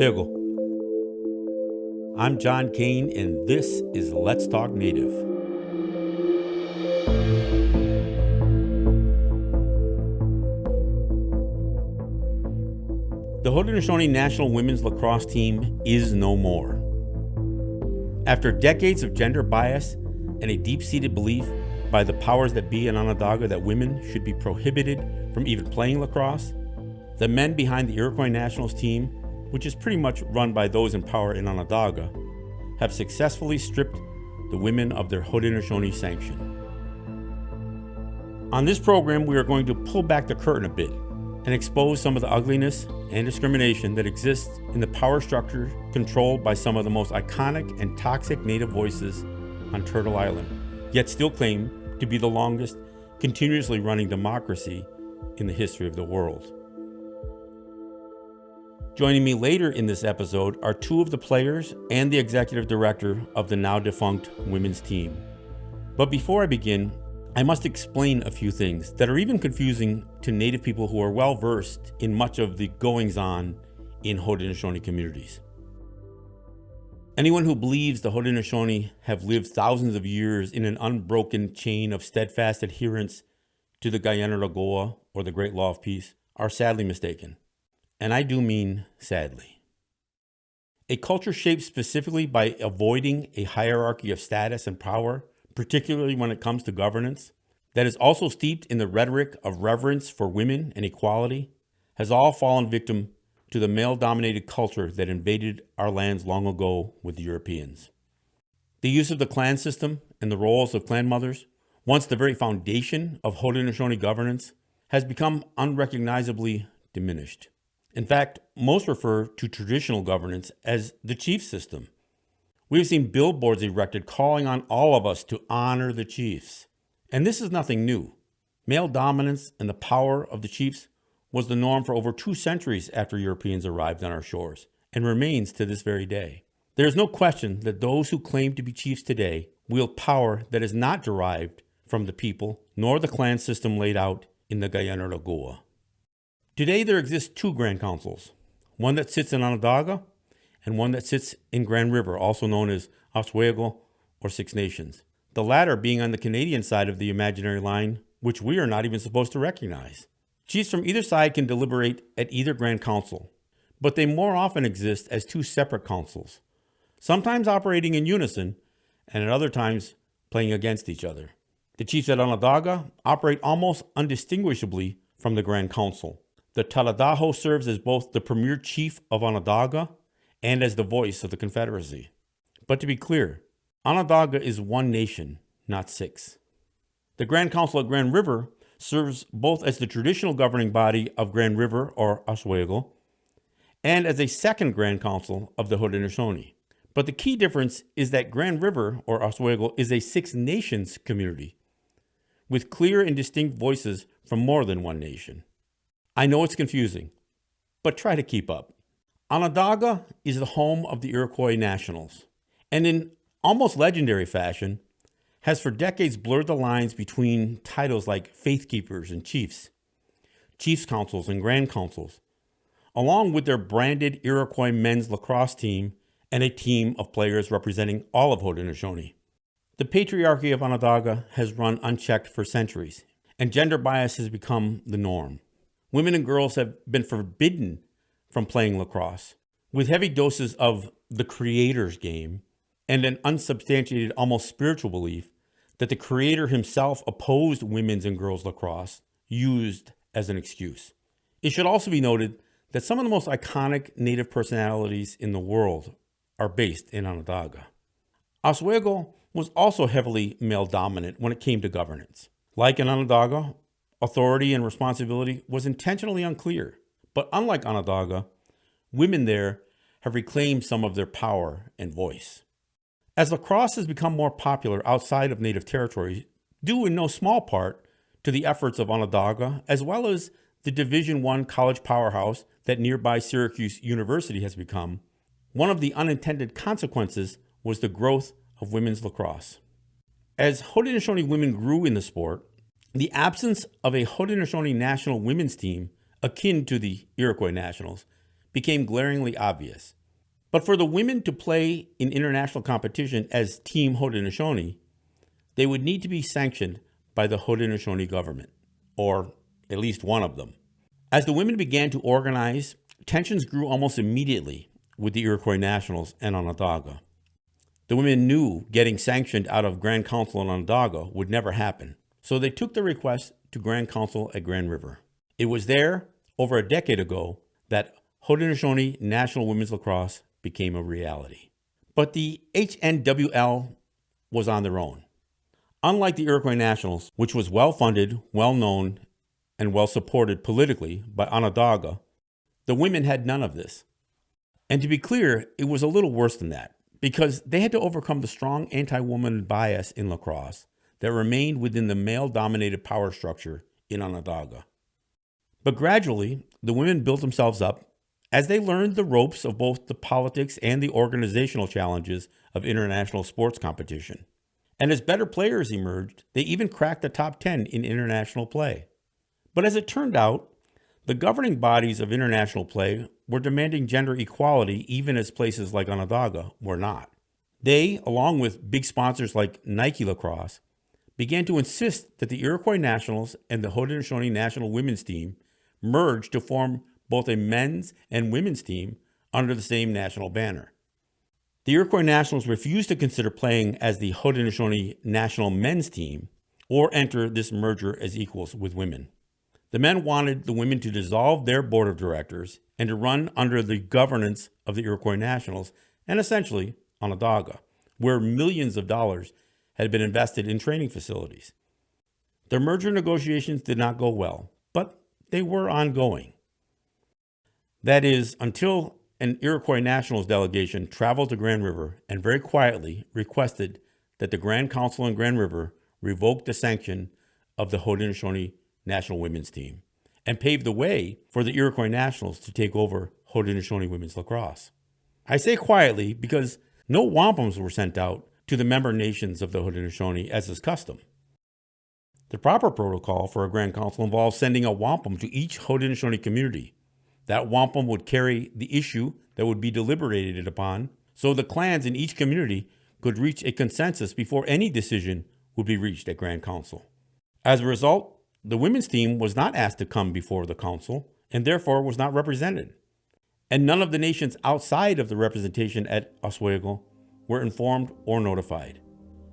Sego. I'm John Kane, and this is Let's Talk Native. The Haudenosaunee National Women's Lacrosse Team is no more. After decades of gender bias and a deep-seated belief by the powers that be in Onondaga that women should be prohibited from even playing lacrosse, the men behind the Iroquois Nationals team, which is pretty much run by those in power in Onondaga, have successfully stripped the women of their Haudenosaunee sanction. On this program, we are going to pull back the curtain a bit and expose some of the ugliness and discrimination that exists in the power structure controlled by some of the most iconic and toxic Native voices on Turtle Island, yet still claim to be the longest continuously running democracy in the history of the world. Joining me later in this episode are two of the players and the executive director of the now defunct women's team. But before I begin, I must explain a few things that are even confusing to Native people who are well versed in much of the goings-on in Haudenosaunee communities. Anyone who believes the Haudenosaunee have lived thousands of years in an unbroken chain of steadfast adherence to the Iroquois or the Great Law of Peace are sadly mistaken. And I do mean sadly. A culture shaped specifically by avoiding a hierarchy of status and power, particularly when it comes to governance, that is also steeped in the rhetoric of reverence for women and equality, has all fallen victim to the male-dominated culture that invaded our lands long ago with the Europeans. The use of the clan system and the roles of clan mothers, once the very foundation of Haudenosaunee governance, has become unrecognizably diminished. In fact, most refer to traditional governance as the chief system. We have seen billboards erected calling on all of us to honor the chiefs. And this is nothing new. Male dominance and the power of the chiefs was the norm for over 2 centuries after Europeans arrived on our shores, and remains to this very day. There is no question that those who claim to be chiefs today wield power that is not derived from the people, nor the clan system laid out in the Iroquois. Today there exist 2 Grand Councils, one that sits in Onondaga and one that sits in Grand River, also known as Oswego or Six Nations, the latter being on the Canadian side of the imaginary line, which we are not even supposed to recognize. Chiefs from either side can deliberate at either Grand Council, but they more often exist as 2 separate councils, sometimes operating in unison and at other times playing against each other. The chiefs at Onondaga operate almost undistinguishably from the Grand Council. The Taladaho serves as both the premier chief of Onondaga and as the voice of the Confederacy. But to be clear, Onondaga is one nation, not 6. The Grand Council at Grand River serves both as the traditional governing body of Grand River or Oswego and as a second Grand Council of the Haudenosaunee. But the key difference is that Grand River or Oswego is a 6 nations community with clear and distinct voices from more than one nation. I know it's confusing, but try to keep up. Onondaga is the home of the Iroquois Nationals, and in almost legendary fashion, has for decades blurred the lines between titles like Faith Keepers and Chiefs, Chiefs Councils and Grand Councils, along with their branded Iroquois men's lacrosse team and a team of players representing all of Haudenosaunee. The patriarchy of Onondaga has run unchecked for centuries, and gender bias has become the norm. Women and girls have been forbidden from playing lacrosse, with heavy doses of the creator's game and an unsubstantiated, almost spiritual belief that the creator himself opposed women's and girls' lacrosse, used as an excuse. It should also be noted that some of the most iconic Native personalities in the world are based in Onondaga. Oswego was also heavily male-dominant when it came to governance. Like in Onondaga, authority and responsibility was intentionally unclear. But unlike Onondaga, women there have reclaimed some of their power and voice. As lacrosse has become more popular outside of Native territories, due in no small part to the efforts of Onondaga, as well as the Division I college powerhouse that nearby Syracuse University has become, one of the unintended consequences was the growth of women's lacrosse. As Haudenosaunee women grew in the sport, the absence of a Haudenosaunee national women's team akin to the Iroquois Nationals became glaringly obvious. But for the women to play in international competition as Team Haudenosaunee, they would need to be sanctioned by the Haudenosaunee government, or at least one of them. As the women began to organize, tensions grew almost immediately with the Iroquois Nationals and Onondaga. The women knew getting sanctioned out of Grand Council in Onondaga would never happen, so they took the request to Grand Council at Grand River. It was there, over a decade ago, that Haudenosaunee National Women's Lacrosse became a reality. But the HNWL was on their own. Unlike the Iroquois Nationals, which was well-funded, well-known, and well-supported politically by Onondaga, the women had none of this. And to be clear, it was a little worse than that, because they had to overcome the strong anti-woman bias in lacrosse that remained within the male-dominated power structure in Onondaga. But gradually, the women built themselves up as they learned the ropes of both the politics and the organizational challenges of international sports competition. And as better players emerged, they even cracked the top 10 in international play. But as it turned out, the governing bodies of international play were demanding gender equality even as places like Onondaga were not. They, along with big sponsors like Nike Lacrosse, began to insist that the Iroquois Nationals and the Haudenosaunee National Women's Team merge to form both a men's and women's team under the same national banner. The Iroquois Nationals refused to consider playing as the Haudenosaunee National Men's Team or enter this merger as equals with women. The men wanted the women to dissolve their board of directors and to run under the governance of the Iroquois Nationals and essentially Onondaga, where millions of dollars had been invested in training facilities. The merger negotiations did not go well, but they were ongoing. That is, until an Iroquois Nationals delegation traveled to Grand River and very quietly requested that the Grand Council in Grand River revoke the sanction of the Haudenosaunee National Women's Team and paved the way for the Iroquois Nationals to take over Haudenosaunee Women's Lacrosse. I say quietly because no wampums were sent out to the member nations of the Haudenosaunee as is custom. The proper protocol for a Grand Council involves sending a wampum to each Haudenosaunee community. That wampum would carry the issue that would be deliberated upon, so the clans in each community could reach a consensus before any decision would be reached at Grand Council. As a result, the women's team was not asked to come before the council and therefore was not represented. And none of the nations outside of the representation at Oswego were informed or notified.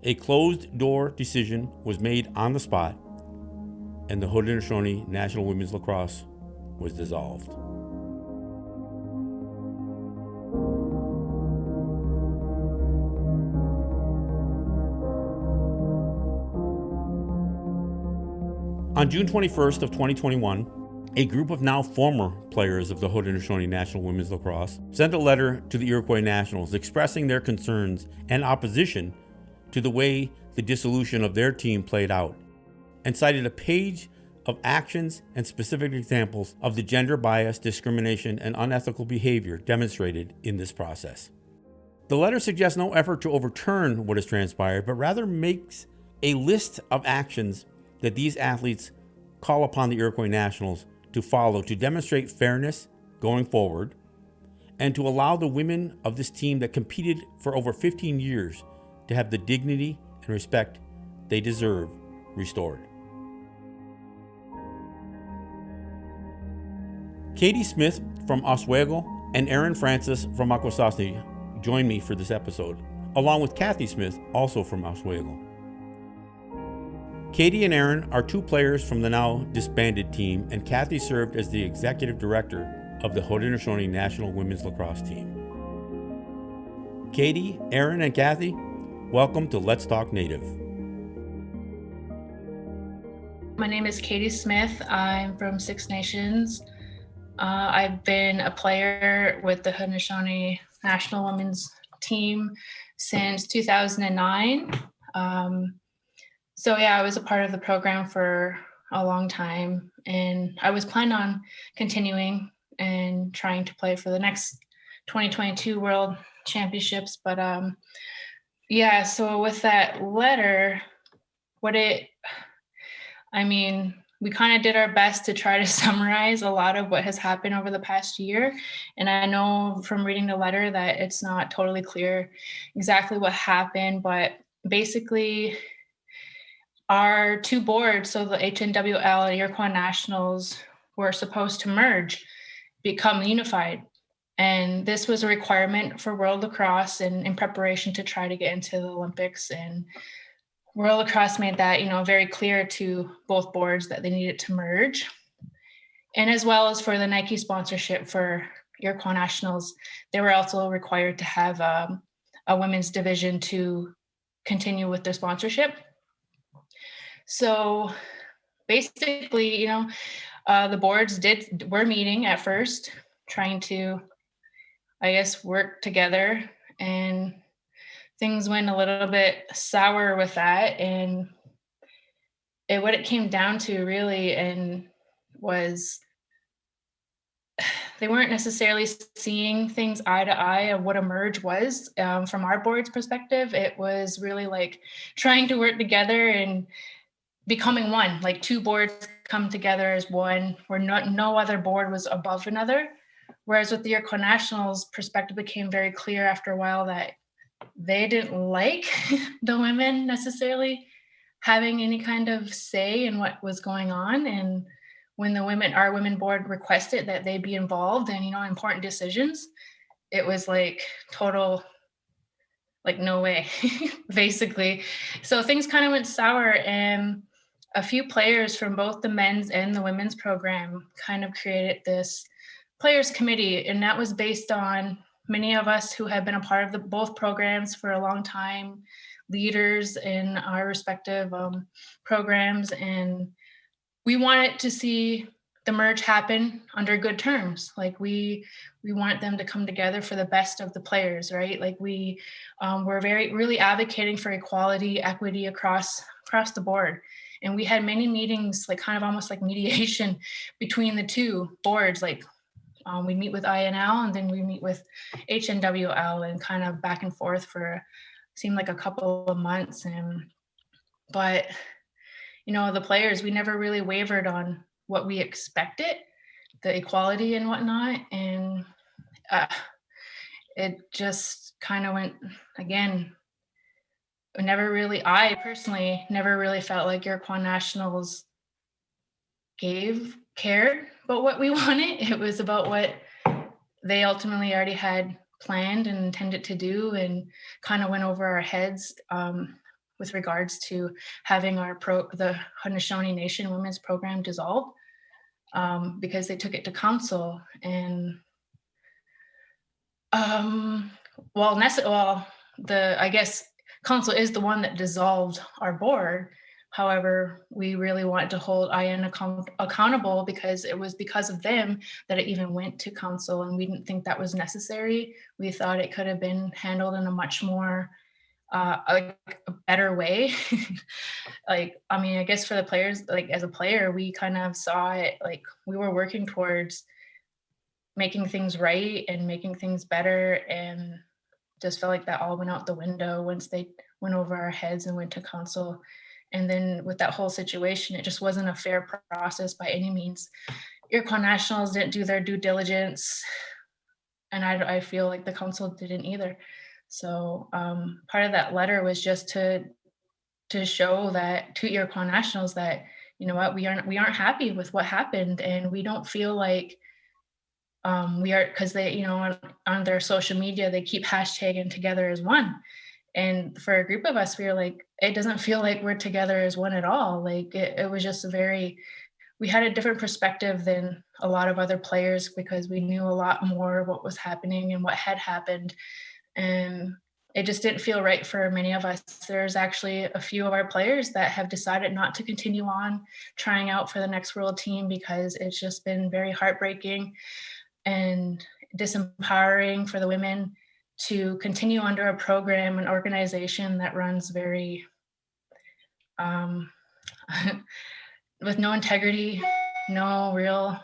A closed-door decision was made on the spot, and the Haudenosaunee National Women's Lacrosse was dissolved. On June 21st of 2021, a group of now former players of the Haudenosaunee National Women's Lacrosse sent a letter to the Iroquois Nationals expressing their concerns and opposition to the way the dissolution of their team played out, and cited a page of actions and specific examples of the gender bias, discrimination, and unethical behavior demonstrated in this process. The letter suggests no effort to overturn what has transpired, but rather makes a list of actions that these athletes call upon the Iroquois Nationals to follow to demonstrate fairness going forward and to allow the women of this team that competed for over 15 years to have the dignity and respect they deserve restored. Katie Smith from Oswego and Aaron Francis from Akwesasne joined me for this episode, along with Kathy Smith, also from Oswego. Katie and Aaron are two players from the now disbanded team, and Kathy served as the executive director of the Haudenosaunee National Women's Lacrosse team. Katie, Aaron, and Kathy, welcome to Let's Talk Native. My name is Katie Smith. I'm from Six Nations. I've been a player with the Haudenosaunee National Women's team since 2009. I was a part of the program for a long time, and I was planning on continuing and trying to play for the next 2022 World Championships. But so with that letter, we kind of did our best to try to summarize a lot of what has happened over the past year. And I know from reading the letter that it's not totally clear exactly what happened, but basically, our two boards, so the HNWL and Iroquois Nationals, were supposed to merge, become unified. And this was a requirement for World Lacrosse and in preparation to try to get into the Olympics. And World Lacrosse made that, very clear to both boards that they needed to merge. And as well as for the Nike sponsorship for Iroquois Nationals, they were also required to have a women's division to continue with their sponsorship. So basically, the boards were meeting at first, trying to, I guess, work together, and things went a little bit sour with that. And what it came down to really, and was they weren't necessarily seeing things eye to eye of what a merge was. From our board's perspective, it was really like trying to work together and becoming one, like two boards come together as one, where no other board was above another. Whereas with the Iroquois Nationals, perspective became very clear after a while that they didn't like the women necessarily having any kind of say in what was going on. And when our women board requested that they be involved in, important decisions, it was like total, like, no way, basically. So things kind of went sour, and a few players from both the men's and the women's program kind of created this players committee, and that was based on many of us who have been a part of both programs for a long time, leaders in our respective programs, and we wanted to see the merge happen under good terms. Like we wanted them to come together for the best of the players, right? Like we were really advocating for equality, equity across the board. And we had many meetings, like kind of almost like mediation between the two boards. Like we meet with INL and then we meet with HNWL, and kind of back and forth for seemed like a couple of months. But the players, we never really wavered on what we expected, the equality and whatnot. And it just kind of went, again, I personally never really felt like Iroquois Nationals cared about what we wanted. It was about what they ultimately already had planned and intended to do, and kind of went over our heads with regards to having the Haudenosaunee Nation Women's Program dissolved, because they took it to council. And I guess council is the one that dissolved our board. However, we really wanted to hold IN accountable, because it was because of them that it even went to council, and we didn't think that was necessary. We thought it could have been handled in a much more a better way. I guess for the players, like as a player, we kind of saw it like we were working towards making things right and making things better, and just felt like that all went out the window once they went over our heads and went to council. And then with that whole situation, it just wasn't a fair process by any means. Iroquois Nationals didn't do their due diligence, and I feel like the council didn't either. So part of that letter was just to show that to Iroquois Nationals that, what, we aren't happy with what happened, and we don't feel like we are, because they, on their social media, they keep hashtagging together as one. And for a group of us, we were like, it doesn't feel like we're together as one at all. Like it was just we had a different perspective than a lot of other players, because we knew a lot more of what was happening and what had happened. And it just didn't feel right for many of us. There's actually a few of our players that have decided not to continue on trying out for the next world team, because it's just been very heartbreaking and disempowering for the women to continue under a program, an organization that runs very with no integrity, no real,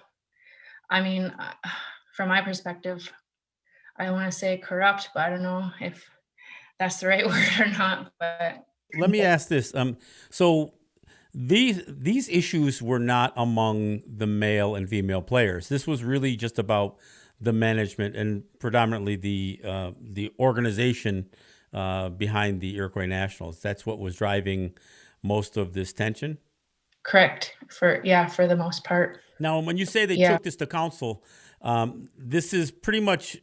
from my perspective, I want to say corrupt, but I don't know if that's the right word or not. But Let me ask this. So These issues were not among the male and female players. This was really just about the management and predominantly the organization behind the Iroquois Nationals. That's what was driving most of this tension. Correct. For the most part. Now, when you say they Yeah. took this to council, this is pretty much,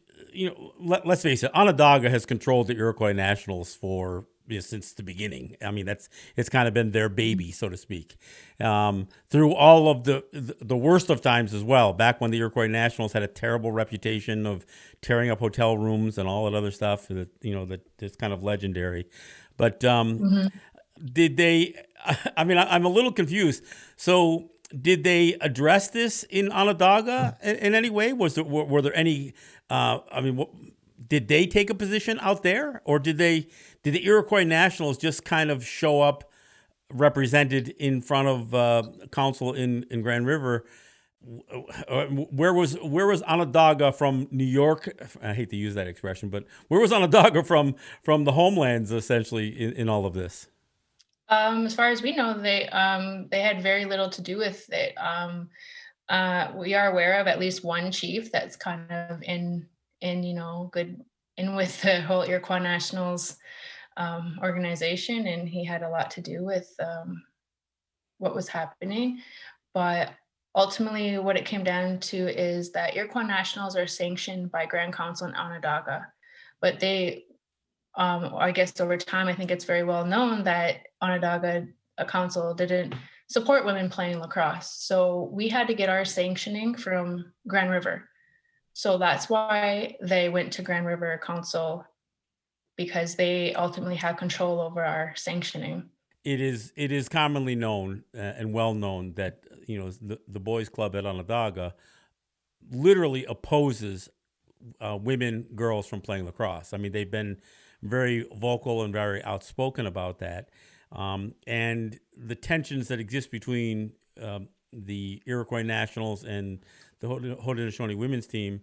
let's face it, Onondaga has controlled the Iroquois Nationals for since the beginning. I mean, it's kind of been their baby, so to speak, through all of the worst of times as well. Back when the Iroquois Nationals had a terrible reputation of tearing up hotel rooms and all that other stuff that's kind of legendary. But did they? I mean, I'm a little confused. So, did they address this in Onondaga in any way? Were there any? Did they take a position out there, or did the Iroquois Nationals just kind of show up represented in front of council in Grand River? Where was Onondaga from New York? I hate to use that expression, but where was Onondaga from the homelands essentially in all of this? As far as we know, they had very little to do with it. We are aware of at least one chief that's kind of in good in with the whole Iroquois Nationals organization, and he had a lot to do with what was happening. But ultimately, what it came down to is that Iroquois Nationals are sanctioned by Grand Council in Onondaga, but they I guess over time, I think it's very well known that Onondaga Council didn't support women playing lacrosse. So we had to get our sanctioning from Grand River. So that's why they went to Grand River Council, because they ultimately had control over our sanctioning. It is commonly known and well known that the boys' club at Onondaga literally opposes girls from playing lacrosse. I mean, they've been very vocal and very outspoken about that. And the tensions that exist between the Iroquois Nationals and the Haudenosaunee women's team,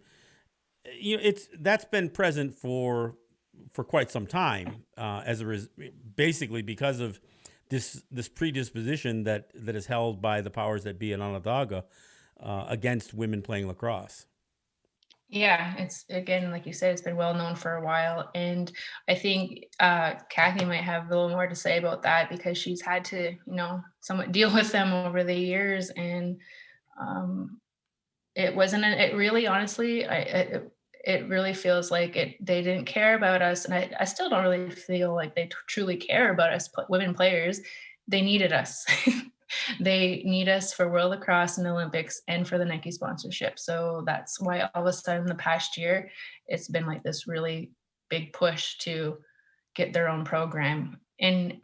that's been present for quite some time, basically because of this predisposition that is held by the powers that be in Onondaga against women playing lacrosse. Yeah, it's again, like you said, it's been well known for a while. And I think Kathy might have a little more to say about that, because she's had to, somewhat deal with them over the years. And it wasn't, it really, honestly, it really feels like they didn't care about us. And I still don't really feel like they truly care about us, women players. They needed us. They need us for World Lacrosse and Olympics and for the Nike sponsorship. So that's why all of a sudden the past year, it's been like this really big push to get their own program, and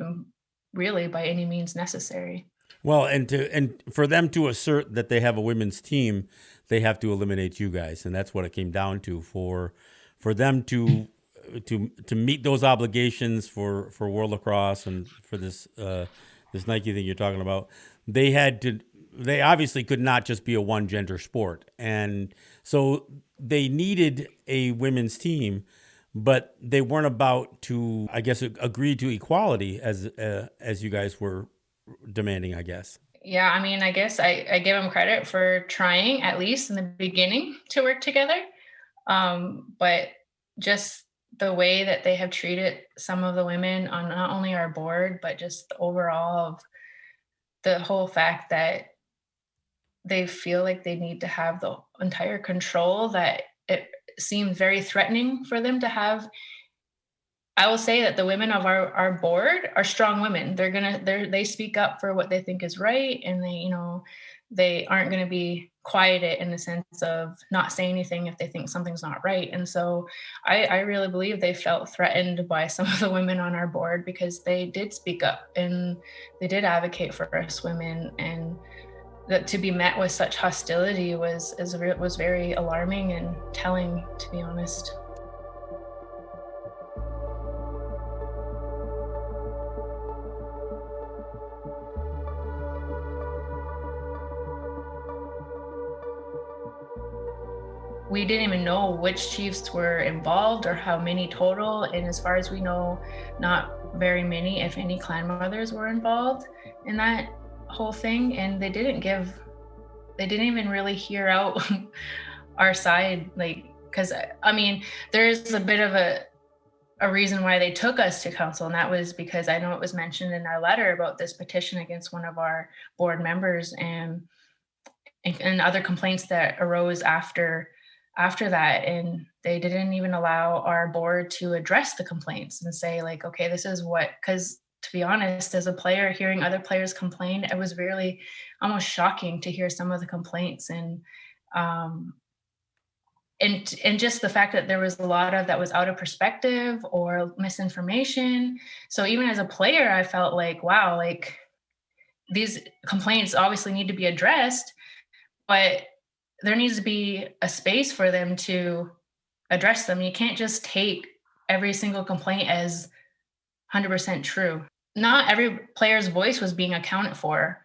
really by any means necessary. Well, and for them to assert that they have a women's team, they have to eliminate you guys, and that's what it came down to. For them to meet those obligations for World Lacrosse and for this Nike thing you're talking about, they obviously could not just be a one gender sport. And so they needed a women's team, but they weren't about to, I guess, agree to equality as you guys were demanding, I guess. Yeah, I mean, I guess I give them credit for trying, at least in the beginning, to work together. But just the way that they have treated some of the women on not only our board, but just overall of the whole fact that they feel like they need to have the entire control, that it seemed very threatening for them to have. I will say that the women of our board are strong women. They speak up for what they think is right, and they aren't going to be quieted in the sense of not saying anything if they think something's not right. And so I really believe they felt threatened by some of the women on our board, because they did speak up and they did advocate for us women, and that to be met with such hostility was very alarming and telling, to be honest. We didn't even know which chiefs were involved or how many total. And as far as we know, not very many, if any, clan mothers were involved in that. whole thing, and they didn't even really hear out our side, like, because I mean, there is a bit of a reason why they took us to council, and that was because I know it was mentioned in our letter about this petition against one of our board members, and other complaints that arose after that, and they didn't even allow our board to address the complaints and say, like, okay, this is what, because to be honest, as a player, hearing other players complain, it was really almost shocking to hear some of the complaints, um and just the fact that there was a lot of that was out of perspective or misinformation. So even as a player, I felt like, wow, like, these complaints obviously need to be addressed, but there needs to be a space for them to address them. You can't just take every single complaint as 100% true. Not every player's voice was being accounted for.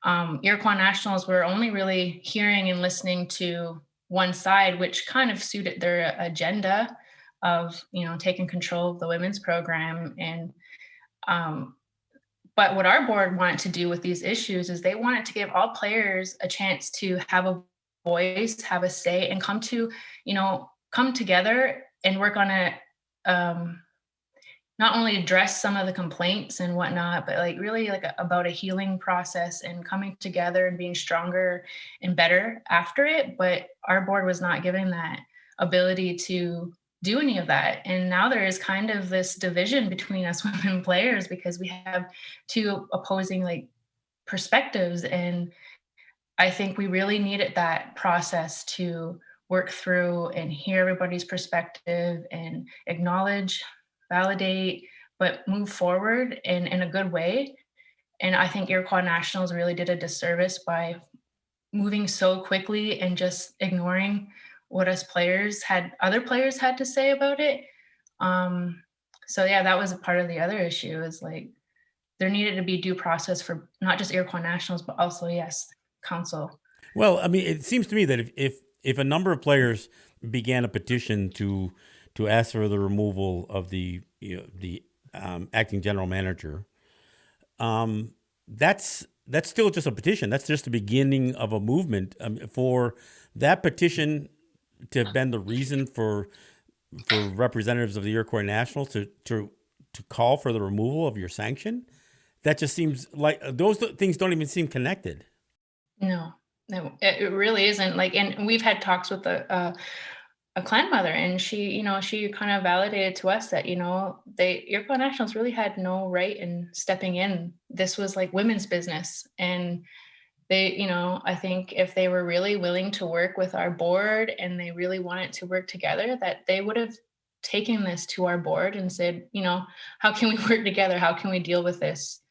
Iroquois Nationals were only really hearing and listening to one side, which kind of suited their agenda of, taking control of the women's program. And um, but what our board wanted to do with these issues is they wanted to give all players a chance to have a voice, have a say, and come together and work on it. Um, Not only address some of the complaints and whatnot, but like really like about a healing process and coming together and being stronger and better after it. But our board was not given that ability to do any of that. And now there is kind of this division between us women players because we have two opposing like perspectives. And I think we really needed that process to work through and hear everybody's perspective and acknowledge, validate, but move forward in a good way. And I think Iroquois Nationals really did a disservice by moving so quickly and just ignoring what other players had to say about it. Um, so yeah, that was a part of the other issue is like there needed to be due process for not just Iroquois Nationals, but also, yes, council. Well, I mean, it seems to me that if a number of players began a petition to ask for the removal of the acting general manager, that's still just a petition. That's just the beginning of a movement. For that petition to have been the reason for representatives of the Iroquois Nationals to call for the removal of your sanction, that just seems like those things don't even seem connected. No, no, it really isn't. Like, and we've had talks with a clan mother, and she kind of validated to us that they Iroquois Nationals really had no right in stepping in. This was like women's business, and I think if they were really willing to work with our board and they really wanted to work together, that they would have taken this to our board and said, how can we work together? How can we deal with this?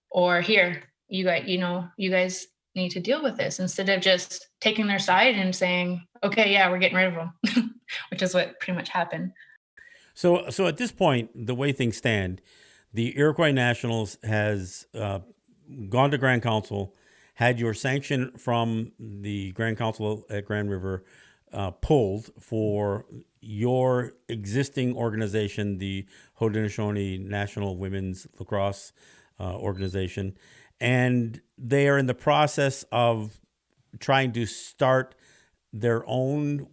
Or here, you guys need to deal with this instead of just taking their side and saying, okay, yeah, we're getting rid of them, which is what pretty much happened. So at this point, the way things stand, the Iroquois Nationals has gone to Grand Council, had your sanction from the Grand Council at Grand River pulled for your existing organization, the Haudenosaunee National Women's Lacrosse organization, and they are in the process of trying to start their own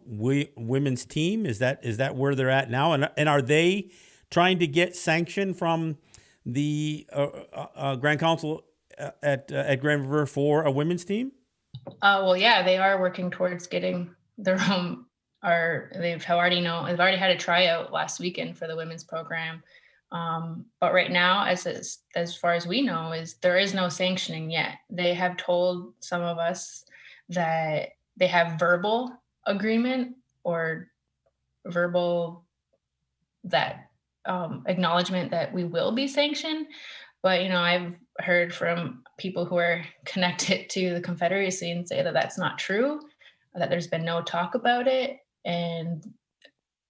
women's team. Is that where they're at now? And are they trying to get sanction from the Grand Council at Grand River for a women's team? Well, yeah, they are working towards getting their own. They've already had a tryout last weekend for the women's program. But right now, as far as we know, there is no sanctioning yet. They have told some of us that they have verbal agreement or verbal that acknowledgement that we will be sanctioned. But I've heard from people who are connected to the Confederacy and say that that's not true, that there's been no talk about it, and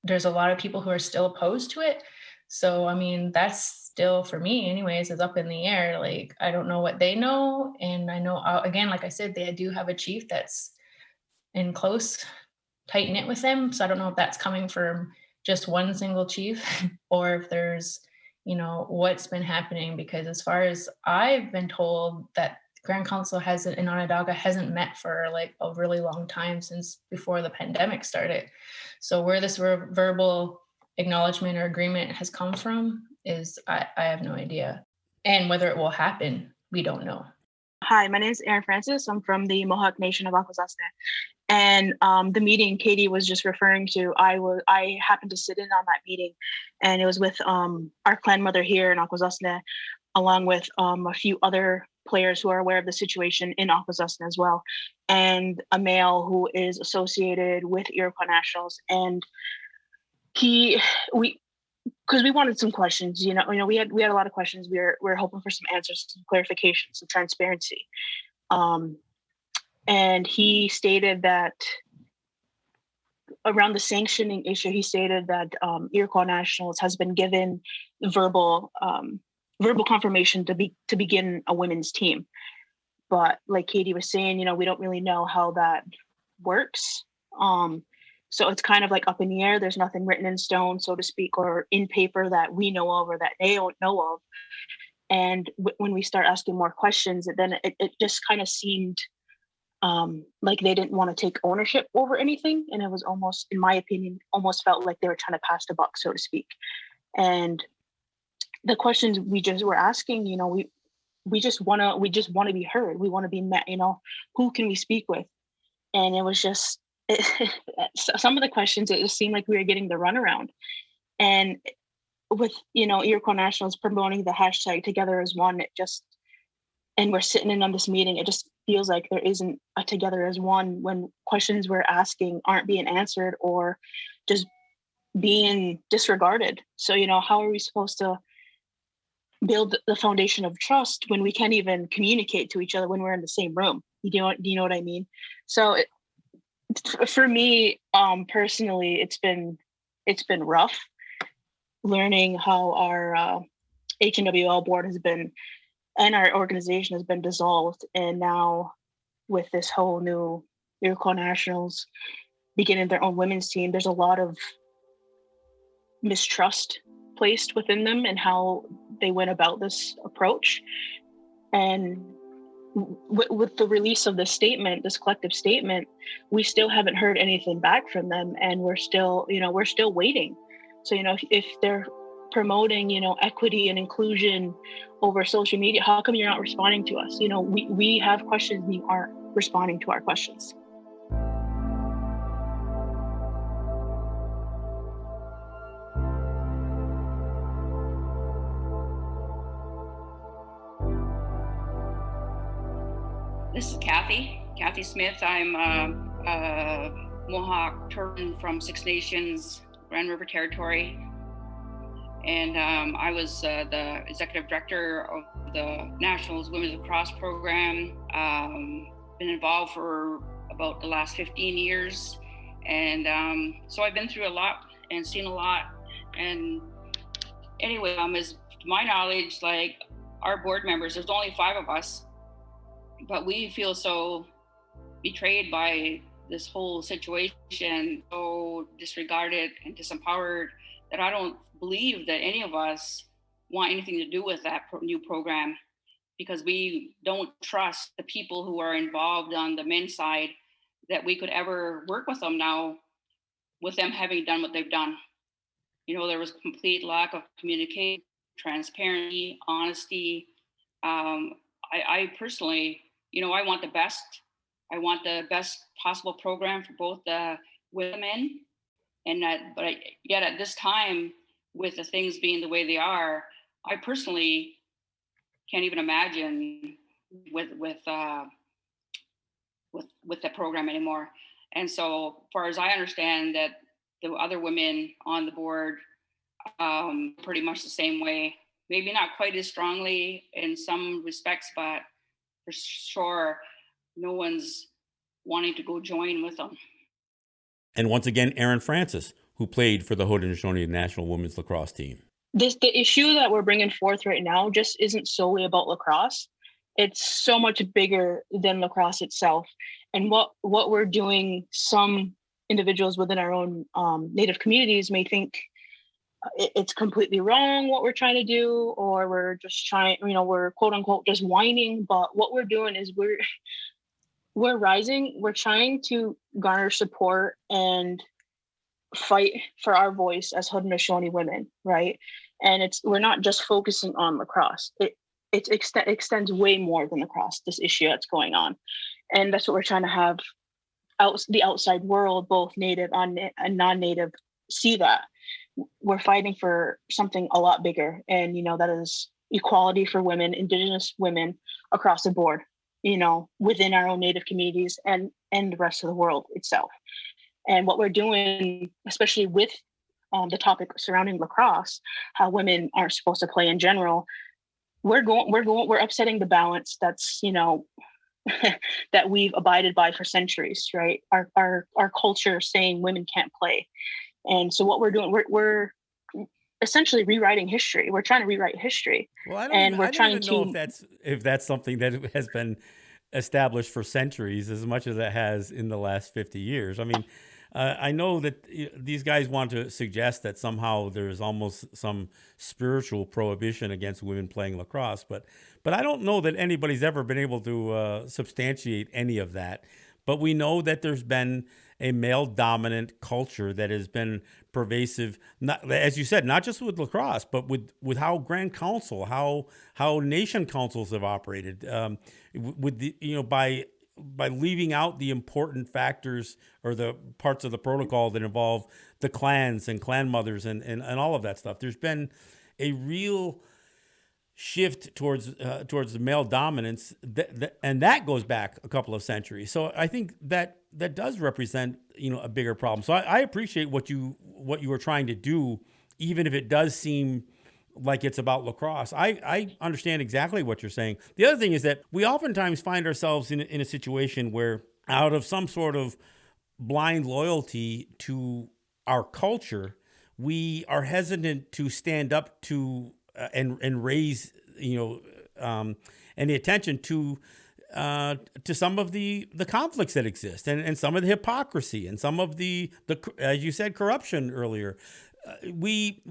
there's a lot of people who are still opposed to it. So, I mean, that's still, for me anyways, is up in the air. Like, I don't know what they know. And I know, again, like I said, they do have a chief that's in close, tight knit with them. So I don't know if that's coming from just one single chief or if there's, what's been happening, because as far as I've been told, that Grand Council hasn't in Onondaga hasn't met for like a really long time, since before the pandemic started. So where this verbal acknowledgement or agreement has come from is I have no idea. And whether it will happen, we don't know. Hi, my name is Erin Francis. I'm from the Mohawk Nation of Akwesasne. And the meeting Katie was just referring to, I happened to sit in on that meeting, and it was with our clan mother here in Akwesasne, along with a few other players who are aware of the situation in Akwesasne as well, and a male who is associated with Iroquois Nationals. And because we wanted some questions, we had a lot of questions. We're hoping for some answers, some clarification, some transparency. And he stated that around the sanctioning issue, he stated that Iroquois Nationals has been given verbal confirmation to begin a women's team. But like Katie was saying, we don't really know how that works. So it's kind of like up in the air. There's nothing written in stone, so to speak, or in paper that we know of or that they don't know of. And when we start asking more questions, then it just kind of seemed like they didn't want to take ownership over anything. And it was almost, in my opinion, almost felt like they were trying to pass the buck, so to speak. And the questions we just were asking, we just want to be heard. We want to be met, who can we speak with? And it was just, some of the questions, it just seemed like we were getting the runaround. And with, Iroquois Nationals promoting the hashtag Together as One, and we're sitting in on this meeting, it just feels like there isn't a Together as One when questions we're asking aren't being answered or just being disregarded. So, how are we supposed to build the foundation of trust when we can't even communicate to each other when we're in the same room? Do you know what I mean? So for me, personally, it's been rough learning how our HNWL board has been, and our organization has been dissolved. And now with this whole new Iroquois Nationals beginning their own women's team, there's a lot of mistrust placed within them and how they went about this approach. And with the release of this statement, this collective statement, we still haven't heard anything back from them, and we're still waiting. So, if they're promoting, equity and inclusion over social media, how come you're not responding to us? We have questions and you aren't responding to our questions. This is Kathy Smith. I'm a Mohawk Turtle from Six Nations, Grand River Territory. And I was the executive director of the Nationals Women's Lacrosse program. Been involved for about the last 15 years. And so I've been through a lot and seen a lot. And anyway, as to my knowledge, like our board members, there's only 5 of us, but we feel so betrayed by this whole situation, so disregarded and disempowered, that I don't believe that any of us want anything to do with that new program, because we don't trust the people who are involved on the men's side that we could ever work with them now, with them having done what they've done. There was complete lack of communication, transparency, honesty. I personally, I want the best. I want the best possible program for both the women, and yet at this time, with the things being the way they are, I personally can't even imagine with the program anymore. And so, far as I understand, that the other women on the board, pretty much the same way. Maybe not quite as strongly in some respects, but for sure, no one's wanting to go join with them. And once again, Erin Francis, who played for the Haudenosaunee National Women's Lacrosse team. The issue that we're bringing forth right now just isn't solely about lacrosse. It's so much bigger than lacrosse itself. And what we're doing, some individuals within our own Native communities may think it's completely wrong what we're trying to do, or we're just trying, we're quote unquote just whining. But what we're doing is we're rising, we're trying to garner support and fight for our voice as Haudenosaunee women, right? And we're not just focusing on lacrosse. It extends way more than lacrosse, this issue that's going on. And that's what we're trying to have the outside world, both native and non-native, see that we're fighting for something a lot bigger. And, that is equality for women, Indigenous women across the board, within our own native communities and the rest of the world itself. And what we're doing, especially with the topic surrounding lacrosse, how women aren't supposed to play in general, we're upsetting the balance that's, that we've abided by for centuries, right? Our culture saying women can't play. And so what we're doing, we're essentially rewriting history. We're trying to rewrite history. Well, I And don't even know if that's something that has been established for centuries as much as it has in the last 50 years. I mean, I know that these guys want to suggest that somehow there's almost some spiritual prohibition against women playing lacrosse, but I don't know that anybody's ever been able to substantiate any of that. But we know that there's been a male-dominant culture that has been pervasive, not, as you said, not just with lacrosse, but with how Grand Council, how nation councils have operated, with the by leaving out the important factors or the parts of the protocol that involve the clans and clan mothers and all of that stuff. There's been a real shift towards the male dominance, and that goes back a couple of centuries. So I think that does represent a bigger problem. So I appreciate what you were trying to do, even if it does seem like it's about lacrosse. I understand exactly what you're saying. The other thing is that we oftentimes find ourselves in a situation where, out of some sort of blind loyalty to our culture, we are hesitant to stand up to and raise any attention to some of the conflicts that exist and some of the hypocrisy and some of the as you said, corruption earlier. We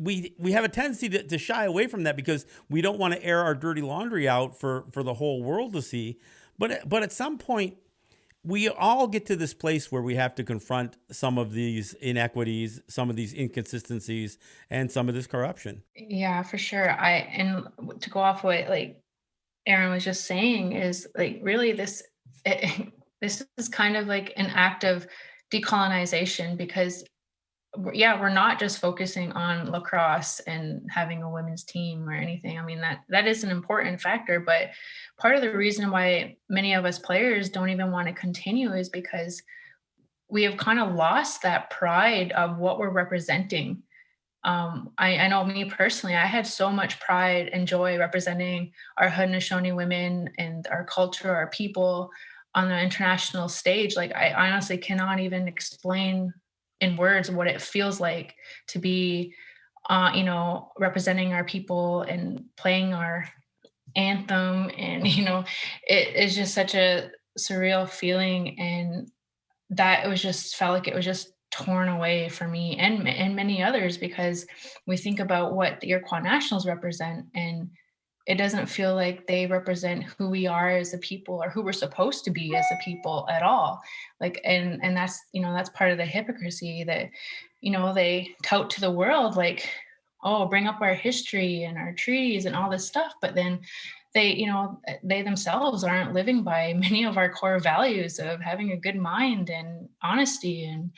have a tendency to shy away from that because we don't want to air our dirty laundry out for the whole world to see. But at some point, we all get to this place where we have to confront some of these inequities, some of these inconsistencies, and some of this corruption. Yeah, for sure. And to go off what like Aaron was just saying is like really this is kind of like an act of decolonization because we're not just focusing on lacrosse and having a women's team or anything. I mean, that is an important factor, but part of the reason why many of us players don't even want to continue is because we have kind of lost that pride of what we're representing. I know me personally, I had so much pride and joy representing our Haudenosaunee women and our culture, our people on the international stage. Like I honestly cannot even explain in words what it feels like to be, representing our people and playing our anthem. And, it is just such a surreal feeling. And that it was just felt like it was just torn away for me and many others because we think about what the Iroquois Nationals represent and it doesn't feel like they represent who we are as a people or who we're supposed to be as a people at all. Like, and that's, that's part of the hypocrisy that, they tout to the world, like, oh, bring up our history and our treaties and all this stuff. But then they themselves aren't living by many of our core values of having a good mind and honesty and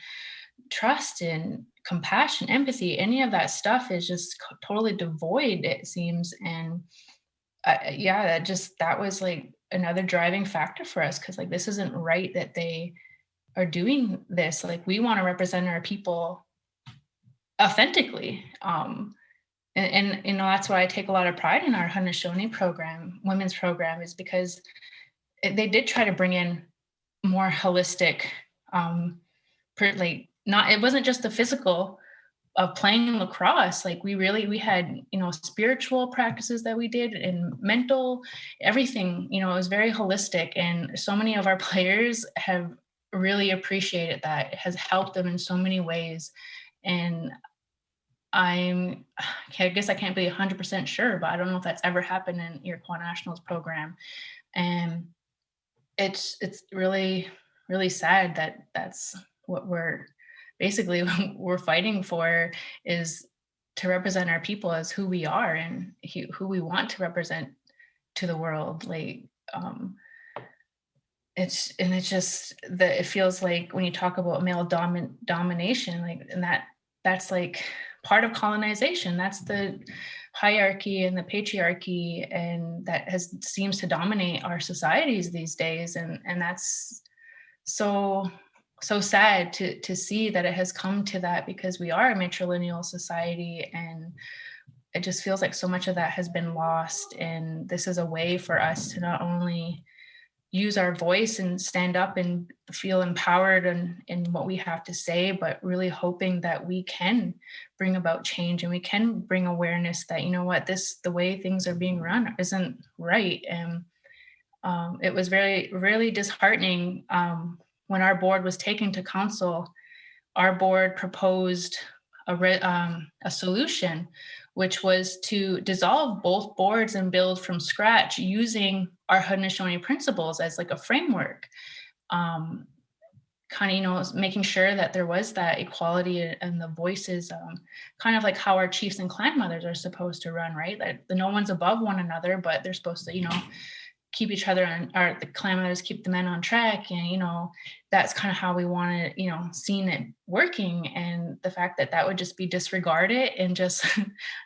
trust and compassion, empathy. Any of that stuff is just totally devoid, it seems. And that was like another driving factor for us because like this isn't right that they are doing this. Like we want to represent our people authentically. And that's why I take a lot of pride in our Haudenosaunee program, women's program, is because they did try to bring in more holistic, it wasn't just the physical of playing lacrosse. Like we had, spiritual practices that we did and mental, everything, it was very holistic. And so many of our players have really appreciated that. It has helped them in so many ways. And I guess I can't be 100% sure, but I don't know if that's ever happened in Iroquois Nationals program. And it's really, really sad that that's what we're basically we're fighting for, is to represent our people as who we are and who we want to represent to the world. Like, it's just that it feels like when you talk about male domination, like, and that's like part of colonization. That's the hierarchy and the patriarchy, and that has seems to dominate our societies these days. And that's so so sad to see that it has come to that, because we are a matrilineal society, and it just feels like so much of that has been lost. And this is a way for us to not only use our voice and stand up and feel empowered in what we have to say, but really hoping that we can bring about change, and we can bring awareness that, you know what, the way things are being run isn't right. And it was very, really disheartening when our board was taken to council. Our board proposed a solution, which was to dissolve both boards and build from scratch using our Haudenosaunee principles as like a framework. Um, Kind of, making sure that there was that equality and the voices, kind of like how our chiefs and clan mothers are supposed to run, right? Like no one's above one another, but they're supposed to, keep each other on, or the clan mothers keep the men on track. And, that's kind of how we wanted, seen it working. And the fact that that would just be disregarded and just,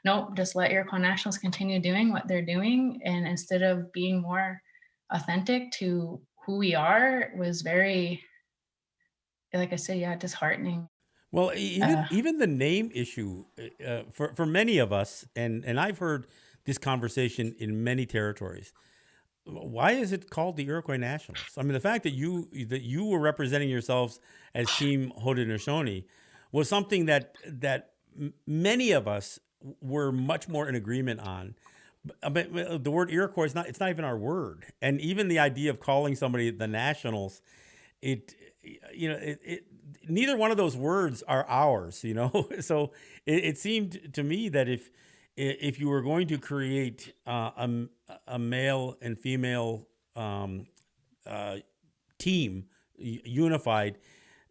nope, just let Iroquois Nationals continue doing what they're doing. And instead of being more authentic to who we are, was very, like I said, yeah, disheartening. Well, even the name issue, for many of us, and I've heard this conversation in many territories. Why is it called the Iroquois Nationals? I mean, the fact that you were representing yourselves as Team Haudenosaunee was something that many of us were much more in agreement on. But the word Iroquois is not, it's not even our word, and even the idea of calling somebody the Nationals, it neither one of those words are ours. So it seemed to me that if you were going to create a male and female team unified,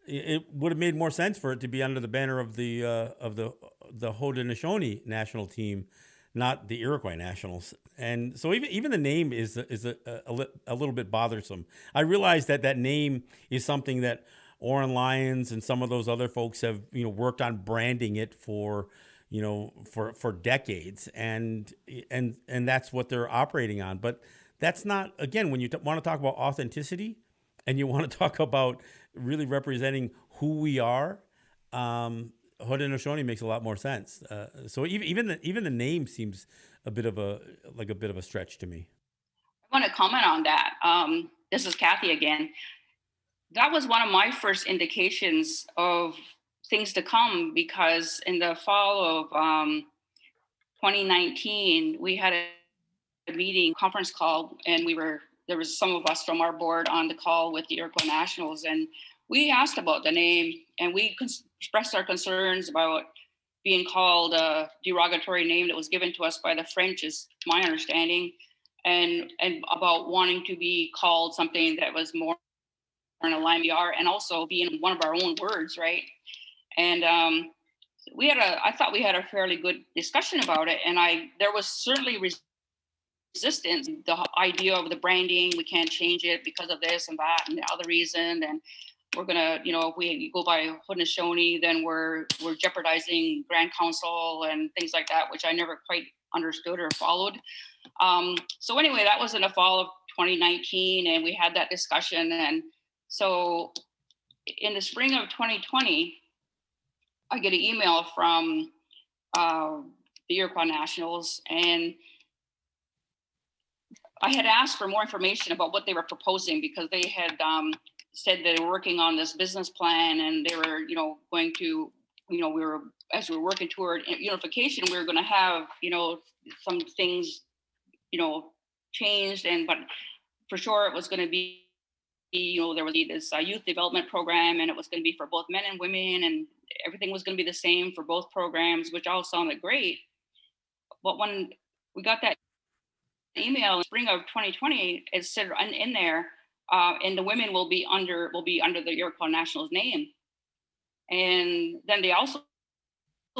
it would have made more sense for it to be under the banner of the Haudenosaunee national team, not the Iroquois Nationals. And so even the name is a little bit bothersome. I realize that name is something that Oren Lyons and some of those other folks have worked on branding it for decades, and that's what they're operating on. But that's not, again, when you want to talk about authenticity and you want to talk about really representing who we are, Haudenosaunee makes a lot more sense. So even the name seems a bit of a stretch to me. I want to comment on that. This is Kathy again. That was one of my first indications of things to come, because in the fall of 2019, we had a meeting conference call, and there was some of us from our board on the call with the Iroquois Nationals, and we asked about the name, and we expressed our concerns about being called a derogatory name that was given to us by the French, is my understanding, and about wanting to be called something that was more in alignment with our, and also being one of our own words, right? And I thought we had a fairly good discussion about it, and there was certainly resistance. The idea of the branding, we can't change it because of this and that and the other reason, and we're gonna, if we go by Haudenosaunee, then we're jeopardizing Grand Council and things like that, which I never quite understood or followed. So anyway, that was in the fall of 2019, and we had that discussion, and so in the spring of 2020. I get an email from the Iroquois Nationals, and I had asked for more information about what they were proposing, because they had said they were working on this business plan, and they were, going to, as we were working toward unification, we were going to have, some things, changed, but for sure it was going to be, there was this youth development program, and it was going to be for both men and women, and everything was going to be the same for both programs, which all sounded great. But when we got that email in spring of 2020, it said in there, and the women will be under the Iroquois Nationals name. And then they also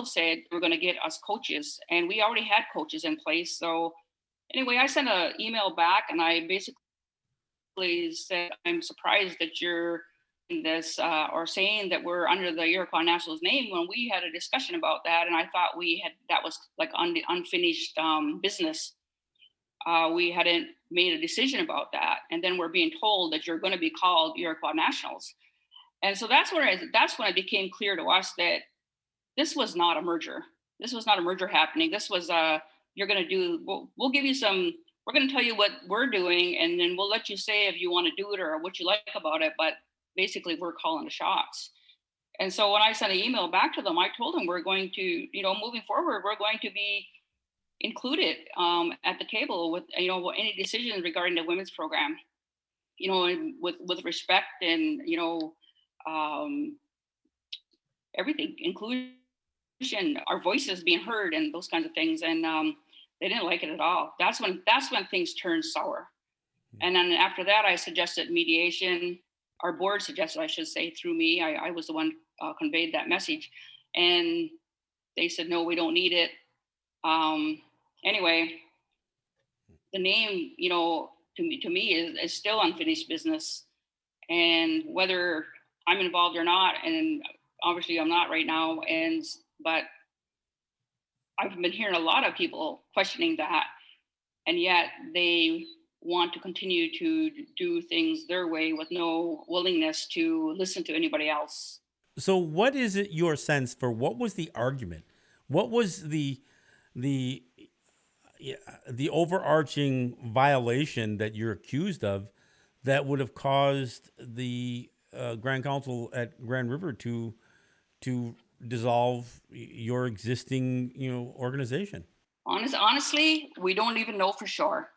said we're going to get us coaches, and we already had coaches in place. So anyway, I sent an email back, and I basically said, I'm surprised that you're in this or saying that we're under the Iroquois Nationals name when we had a discussion about that, and I thought that was like unfinished business. We hadn't made a decision about that, and then we're being told that you're going to be called Iroquois Nationals. And so that's when it became clear to us that this was not a merger. This was not a merger happening. This was we'll give you we're going to tell you what we're doing, and then we'll let you say if you want to do it or what you like about it. But basically, we're calling the shots. And so when I sent an email back to them, I told them we're going to, moving forward, we're going to be included at the table with, any decisions regarding the women's program, with respect and, everything, inclusion, our voices being heard and those kinds of things. And they didn't like it at all. That's when things turned sour. And then after that, I suggested mediation. Our board suggested, I should say, through me. I was the one conveyed that message. And they said, no, we don't need it. Anyway, the name, to me is still unfinished business. And whether I'm involved or not, and obviously I'm not right now, but I've been hearing a lot of people questioning that, and yet they want to continue to do things their way with no willingness to listen to anybody else. So what is it your sense for what was the argument? What was the overarching violation that you're accused of that would have caused the Grand Council at Grand River to dissolve your existing organization? Honestly, we don't even know for sure.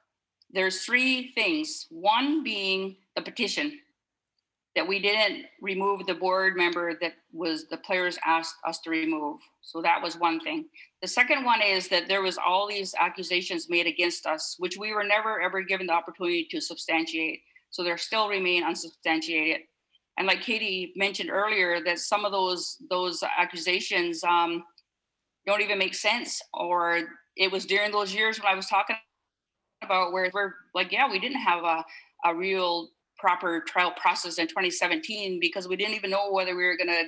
There's three things. One being the petition, that we didn't remove the board member that was the players asked us to remove. So that was one thing. The second one is that there was all these accusations made against us, which we were never ever given the opportunity to substantiate. So they still remain unsubstantiated. And like Katie mentioned earlier, that some of those accusations don't even make sense. Or it was during those years when I was talking about where we're like, yeah, we didn't have a real proper trial process in 2017 because we didn't even know whether we were going to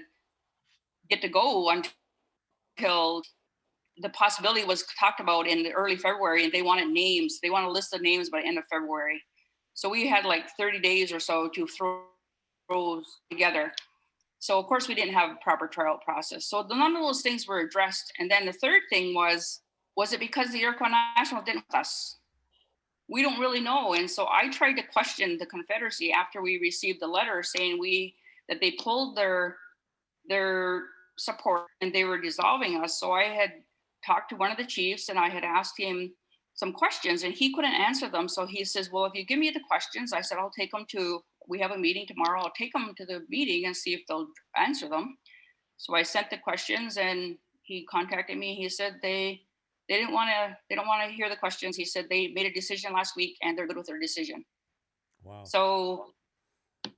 get to go until the possibility was talked about in the early February, and they wanted names. They want a list of names by the end of February. So we had like 30 days or so to throw together. So of course we didn't have a proper trial process. So none of those things were addressed. And then the third thing was it because the Iroquois National didn't with us? We don't really know. And so I tried to question the Confederacy after we received the letter saying that they pulled their support and they were dissolving us. So I had talked to one of the chiefs and I had asked him some questions and he couldn't answer them. So he says, well, if you give me the questions, I said, I'll take them we have a meeting tomorrow. I'll take them to the meeting and see if they'll answer them. So I sent the questions and he contacted me. He said they don't want to hear the questions. He said they made a decision last week and they're good with their decision. Wow. So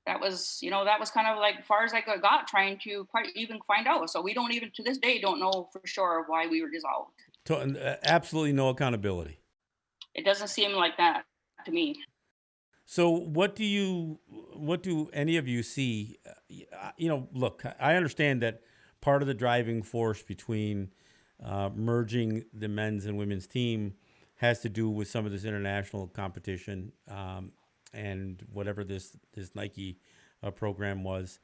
that was kind of like far as I got trying to quite even find out. So we don't even to this day don't know for sure why we were dissolved. Absolutely no accountability. It doesn't seem like that to me. So what do any of you see? Look, I understand that part of the driving force between merging the men's and women's team has to do with some of this international competition and whatever this Nike program was.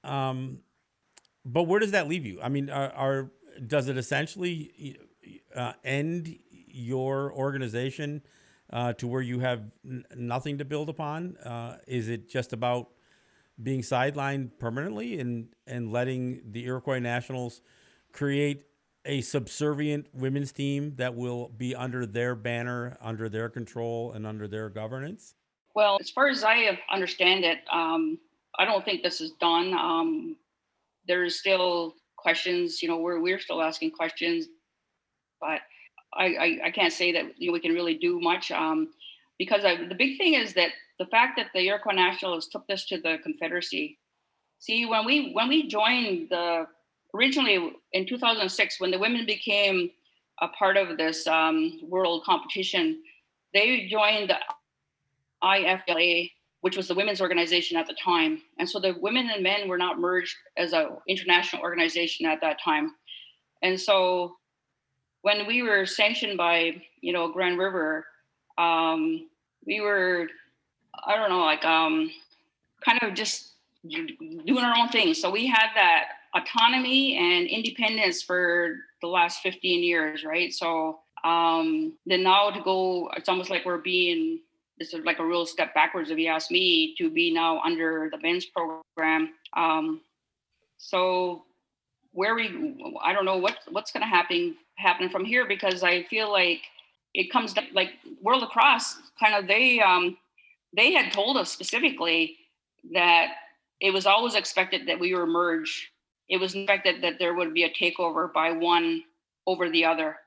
But where does that leave you? I mean, does it essentially end your organization to where you have nothing to build upon? Is it just about being sidelined permanently and letting the Iroquois Nationals create a subservient women's team that will be under their banner, under their control, and under their governance? Well, as far as I understand it, I don't think this is done. there's still questions. We're still asking questions, but I can't say that we can really do much, because the big thing is that the fact that the Iroquois Nationals took this to the Confederacy. See, when we joined originally in 2006, when the women became a part of this world competition, they joined the IFLA, which was the women's organization at the time. And so the women and men were not merged as an international organization at that time. And so when we were sanctioned by, Grand River, we were, I don't know, like kind of just doing our own thing. So we had that autonomy and independence for the last 15 years, right? So then now to go, it's almost like this is like a real step backwards, if you ask me, to be now under the men's program. So I don't know what's going to happen from here, because I feel like it comes down, like World Lacrosse, kind of they had told us specifically that it was always expected that we were merged. It was expected that there would be a takeover by one over the other.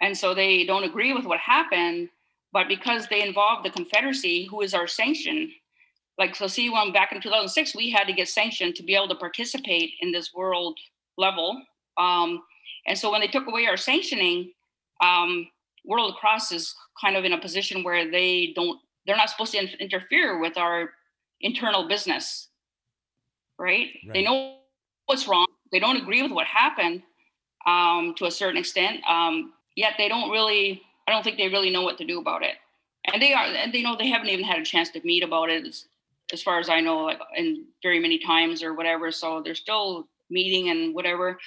And so they don't agree with what happened, but because they involved the Confederacy, who is our sanction, see, when back in 2006, we had to get sanctioned to be able to participate in this world level. And so when they took away our sanctioning, World Lacrosse is kind of in a position where they're not supposed to interfere with our internal business, right? They know what's wrong. They don't agree with what happened to a certain extent. Yet I don't think they really know what to do about it. And they haven't even had a chance to meet about it, as far as I know, like in very many times or whatever. So they're still meeting and whatever.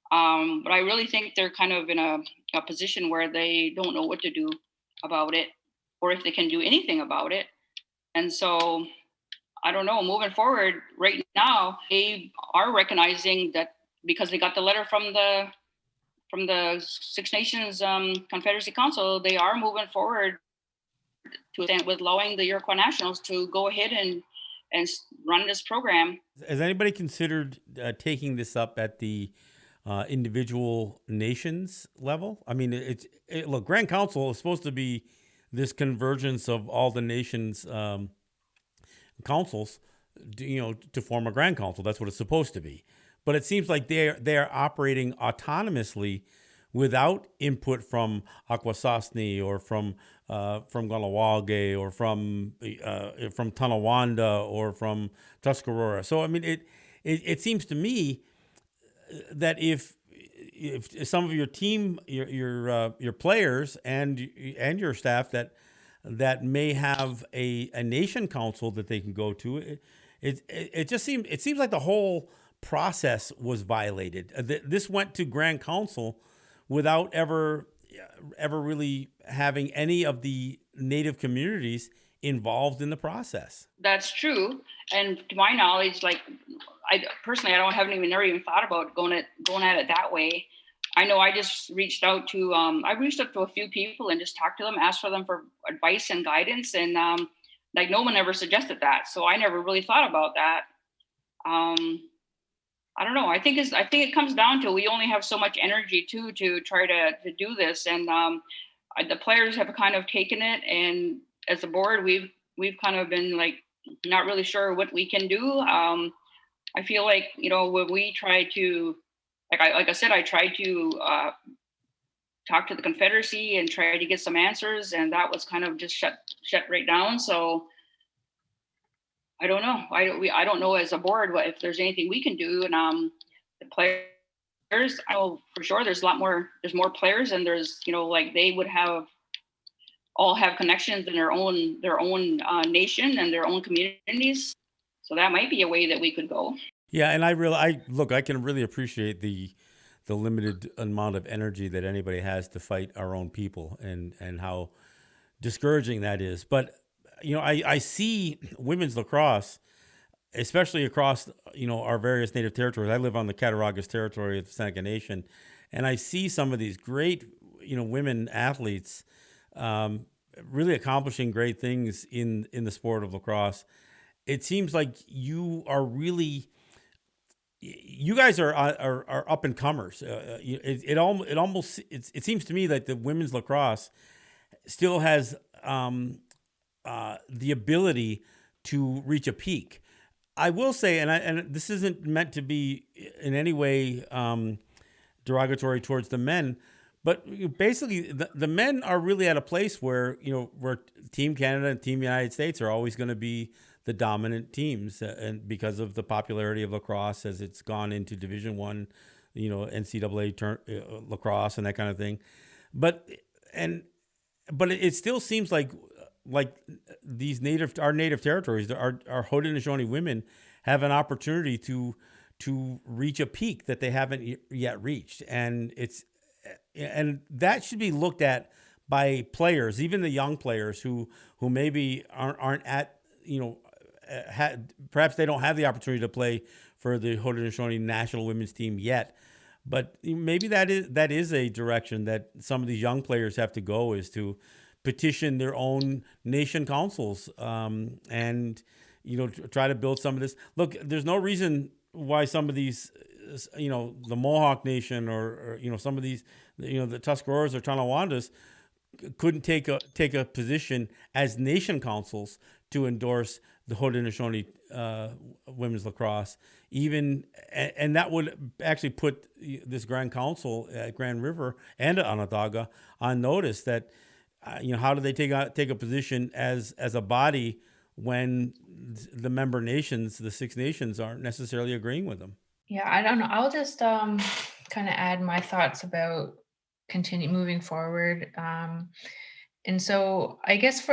But I really think they're kind of in a position where they don't know what to do about it, or if they can do anything about it. And so I don't know, moving forward right now, they are recognizing that because they got the letter from the Six Nations Confederacy Council, they are moving forward with allowing the Iroquois Nationals to go ahead and run this program. Has anybody considered taking this up at the individual nations level? I mean, look, Grand Council is supposed to be this convergence of all the nations' councils, to form a Grand Council. That's what it's supposed to be. But it seems like they're operating autonomously without input from Haudenosaunee or from Galawage or from Tonawanda or from Tuscarora. So I mean, it seems to me that if some of your team, your players and your staff that may have a nation council that they can go to, it seems like the whole process was violated. This went to Grand Council without ever really having any of the Native communities involved in the process. That's true, and to my knowledge, like I personally, haven't even thought about going at it that way. I know I just reached out to a few people and just talked to them, asked for them for advice and guidance, and like no one ever suggested that, so I never really thought about that. I don't know. I think it comes down to we only have so much energy to try to do this, and the players have kind of taken it, and as a board, we've kind of been like not really sure what we can do. I feel like when we try to, like I said, I tried to talk to the Confederacy and try to get some answers, and that was kind of just shut right down. So I don't know. I don't know as a board if there's anything we can do. And the players, I know for sure there's more players, and there's like they would all have connections in their own nation and their own communities. So that might be a way that we could go. Yeah, and I can really appreciate the limited amount of energy that anybody has to fight our own people, and how discouraging that is. But I see women's lacrosse, especially across our various Native territories. I live on the Cattaraugus territory of the Seneca Nation, and I see some of these great women athletes really accomplishing great things in the sport of lacrosse. It seems like you are really you guys are up and comers. It seems to me that the women's lacrosse still has the ability to reach a peak. I will say, and this isn't meant to be in any way derogatory towards the men, but basically the men are really at a place where Team Canada and Team United States are always going to be the dominant teams, and because of the popularity of lacrosse as it's gone into Division One, NCAA lacrosse and that kind of thing, but it still seems like these our native territories, our Haudenosaunee women have an opportunity to reach a peak that they haven't yet reached, and that should be looked at by players, even the young players who maybe aren't at perhaps they don't have the opportunity to play for the Haudenosaunee national women's team yet, but maybe that is a direction that some of these young players have to go, is to petition their own nation councils, and try to build some of this. Look, there's no reason why some of these, the Mohawk Nation or some of these, the Tuscaroras or Tonawondas couldn't take a position as nation councils to endorse the Haudenosaunee women's lacrosse, and that would actually put this Grand Council at Grand River and at Onondaga on notice that how do they take a position as a body when the member nations, the Six Nations, aren't necessarily agreeing with them? Yeah, I don't know. I'll just kind of add my thoughts about continue moving forward. And so I guess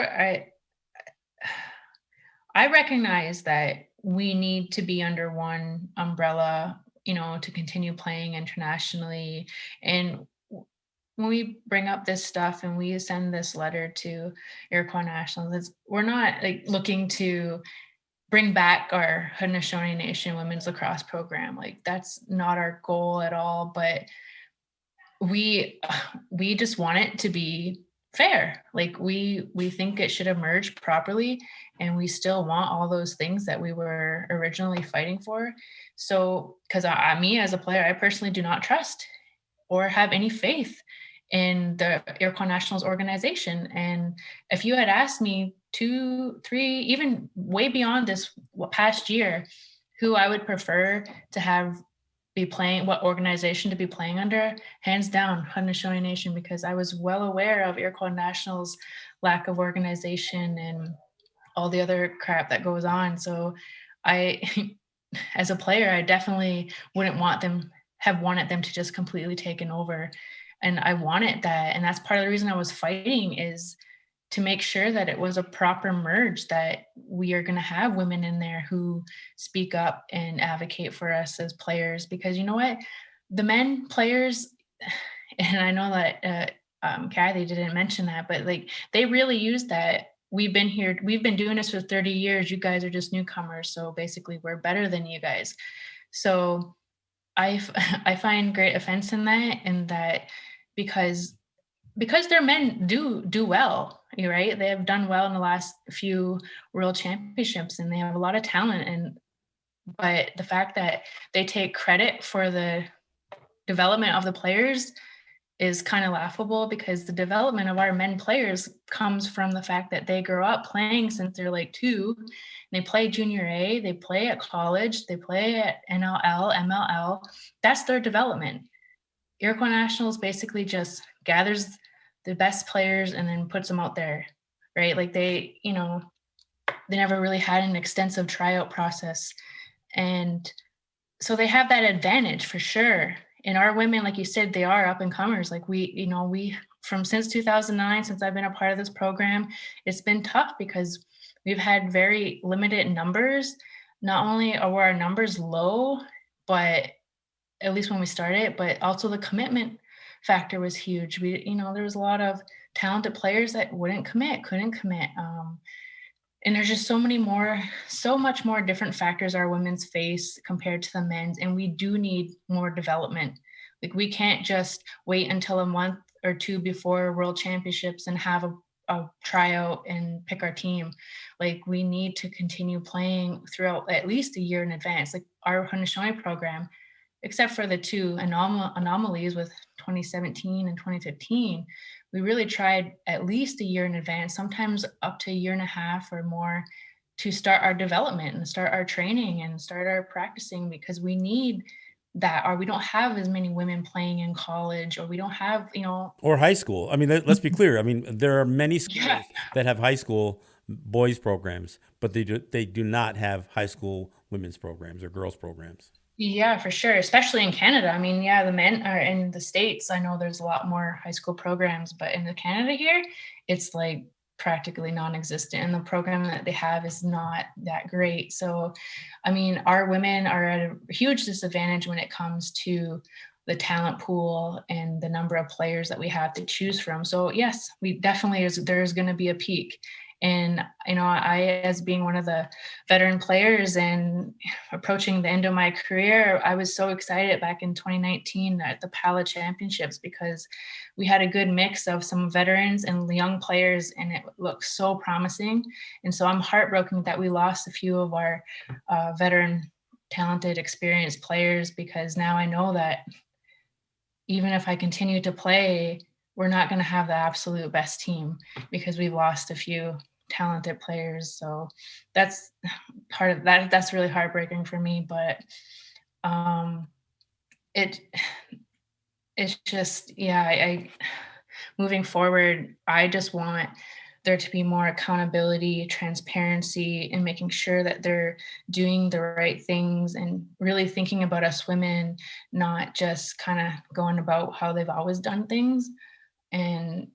I recognize that we need to be under one umbrella, to continue playing internationally. And when we bring up this stuff and we send this letter to Iroquois Nationals, we're not looking to bring back our Haudenosaunee Nation women's lacrosse program. That's not our goal at all. But we just want it to be fair. We think it should have merged properly, and we still want all those things that we were originally fighting for. So, because me as a player, I personally do not trust or have any faith in the Iroquois Nationals organization. And if you had asked me 2, 3, even way beyond this past year, who I would prefer to be playing, what organization to be playing under, hands down, Haudenosaunee Nation, because I was well aware of Iroquois Nationals' lack of organization and all the other crap that goes on. So as a player, I definitely wouldn't have wanted them to just completely taken over. And I wanted that. And that's part of the reason I was fighting, is to make sure that it was a proper merge, that we are going to have women in there who speak up and advocate for us as players. Because you know what? The men players, and I know that Kathy didn't mention that, but they really use that. We've been doing this for 30 years. You guys are just newcomers. So basically we're better than you guys. So I find great offense in that, and that because their men do well, right? They have done well in the last few world championships, and they have a lot of talent. But the fact that they take credit for the development of the players is kind of laughable, because the development of our men players comes from the fact that they grow up playing since they're 2. And they play junior A, they play at college, they play at NLL, MLL. That's their development. Iroquois Nationals basically just gathers the best players and then puts them out there, right? They never really had an extensive tryout process. And so they have that advantage for sure. And our women, like you said, they are up and comers. We since 2009, since I've been a part of this program, it's been tough because we've had very limited numbers. Not only were our numbers low, but at least when we started, but also the commitment factor was huge. There was a lot of talented players that couldn't commit. And there's just so much more different factors our women's face compared to the men's. And we do need more development. We can't just wait until a month or two before world championships and have tryout and pick our team. Like, we need to continue playing throughout at least a year in advance. Like, our Haudenosaunee program, except for the two anomalies with 2017 and 2015, we really tried at least a year in advance, sometimes up to a year and a half or more, to start our development and start our training and start our practicing, because we need that, or we don't have as many women playing in college, or we don't have, or high school. I mean, let's be clear. I mean, there are many schools Yeah. that have high school boys programs, but they do not have high school women's programs or girls programs. Yeah, for sure. Especially in Canada. I mean, yeah, the men are in the States. I know there's a lot more high school programs, but in the Canada here, it's like practically non-existent. And the program that they have is not that great. So, I mean, our women are at a huge disadvantage when it comes to the talent pool and the number of players that we have to choose from. So yes, we definitely there's going to be a peak. And, I, as being one of the veteran players and approaching the end of my career, I was so excited back in 2019 at the PALA Championships, because we had a good mix of some veterans and young players, and it looked so promising. And so I'm heartbroken that we lost a few of our veteran, talented, experienced players, because now I know that even if I continue to play, we're not going to have the absolute best team, because we've lost a few talented players. So that's part of that. That's really heartbreaking for me, but it's just, yeah, I moving forward, I just want there to be more accountability, transparency, and making sure that they're doing the right things and really thinking about us women, not just kind of going about how they've always done things. And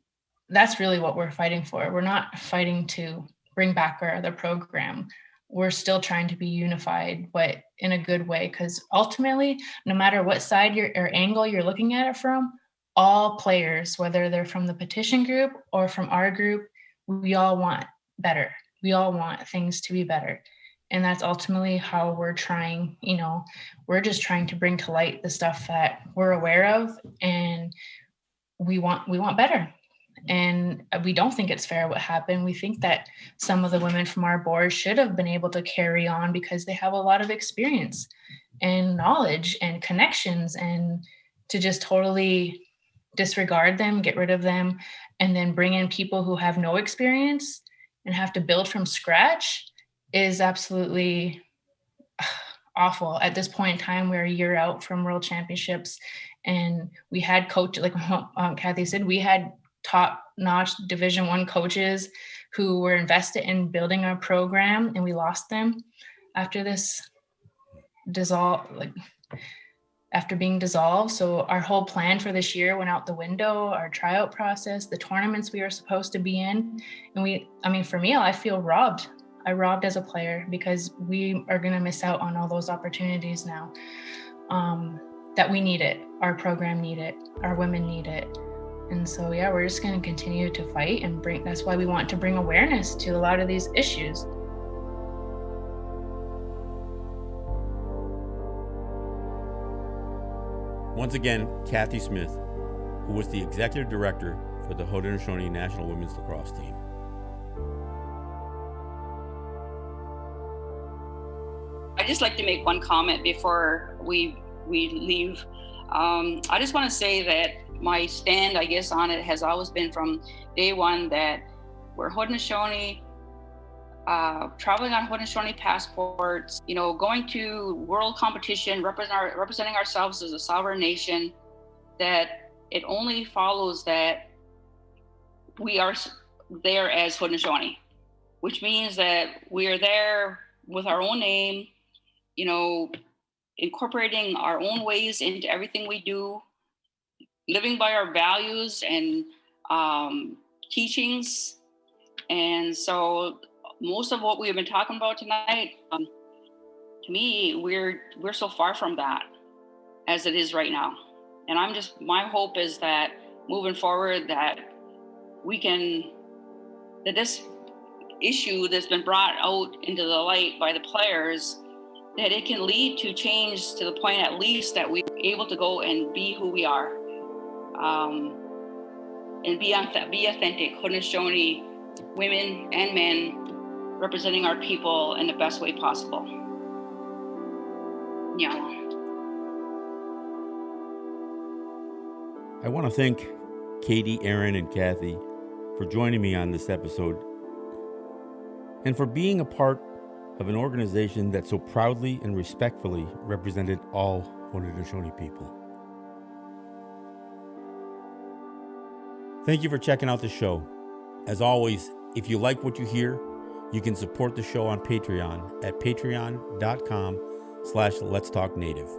that's really what we're fighting for. We're not fighting to bring back our other program. We're still trying to be unified, but in a good way, because ultimately, no matter what side or angle you're looking at it from, all players, whether they're from the petition group or from our group, we all want better. We all want things to be better. And that's ultimately how we're trying, we're just trying to bring to light the stuff that we're aware of, and we want better. And we don't think it's fair what happened. We think that some of the women from our board should have been able to carry on, because they have a lot of experience and knowledge and connections, and to just totally disregard them, get rid of them, and then bring in people who have no experience and have to build from scratch is absolutely awful. At this point in time, we're a year out from World Championships, and we had like Kathy said, we had top-notch Division I coaches who were invested in building our program, and we lost them after this after being dissolved. So our whole plan for this year went out the window, our tryout process, the tournaments we were supposed to be in. And for me, I feel robbed. I robbed as a player, because we are going to miss out on all those opportunities now. That we need it. Our program need it. Our women need it. And so, yeah, we're just going to continue to fight and that's why we want to bring awareness to a lot of these issues. Once again, Kathy Smith, who was the executive director for the Haudenosaunee National Women's Lacrosse team. I'd just like to make one comment before we leave. I just want to say that my stand, I guess, on it has always been from day one that we're Haudenosaunee, traveling on Haudenosaunee passports, going to world competition, representing ourselves as a sovereign nation, that it only follows that we are there as Haudenosaunee, which means that we are there with our own name, incorporating our own ways into everything we do, living by our values and teachings. And so most of what we've been talking about tonight, to me, we're so far from that as it is right now. And my hope is that moving forward, that this issue that's been brought out into the light by the players, that it can lead to change to the point at least that we're able to go and be who we are. and be authentic Haudenosaunee women and men representing our people in the best way possible. Nyala. I want to thank Katie, Aaron, and Kathy for joining me on this episode and for being a part of an organization that so proudly and respectfully represented all Haudenosaunee people. Thank you for checking out the show. As always, if you like what you hear, you can support the show on Patreon at patreon.com/letstalknative.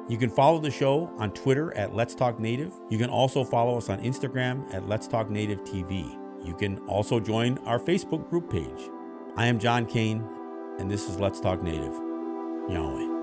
You can follow the show on Twitter at Let's Talk Native. You can also follow us on Instagram at Let's Talk Native TV. You can also join our Facebook group page. I am John Kane, and this is Let's Talk Native. Yahweh.